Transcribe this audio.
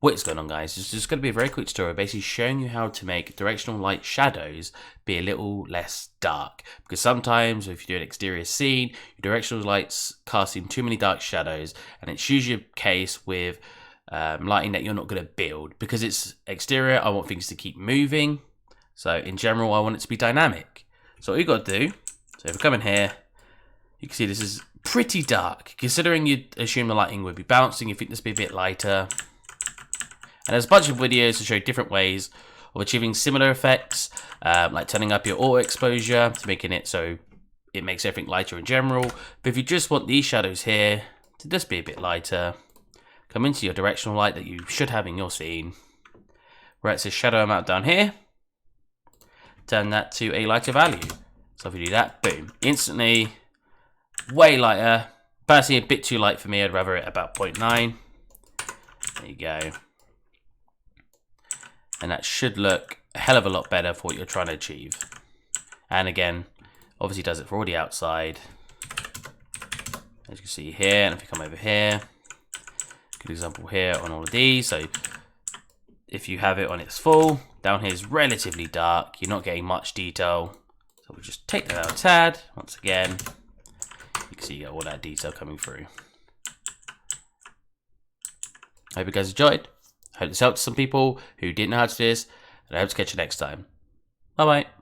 What's going on, guys? This is going to be a very quick story basically showing you how to make directional light shadows be a little less dark, because sometimes if you do an exterior scene, your directional light's casting too many dark shadows, and it's usually a case with lighting that you're not going to build. Because it's exterior, I want things to keep moving, so in general I want it to be dynamic. So what you've got to do, so if we come in here, you can see this is pretty dark. Considering you assume the lighting would be bouncing, you think this would be a bit lighter. And there's a bunch of videos to show different ways of achieving similar effects, like turning up your auto exposure to making it so it makes everything lighter in general. But if you just want these shadows here to just be a bit lighter, come into your directional light that you should have in your scene, where it says shadow amount down here, turn that to a lighter value. So if you do that, boom, instantly way lighter. Personally, a bit too light for me. I'd rather it about 0.9. There you go. And that should look a hell of a lot better for what you're trying to achieve. And again, obviously does it for all the outside. As you can see here, and if you come over here, good example here on all of these. So if you have it on its full, down here is relatively dark. You're not getting much detail. So we'll just take that out a tad. Once again, you can see you got all that detail coming through. I hope you guys enjoyed. I hope this helped some people who didn't know how to do this, and I hope to catch you next time. Bye bye.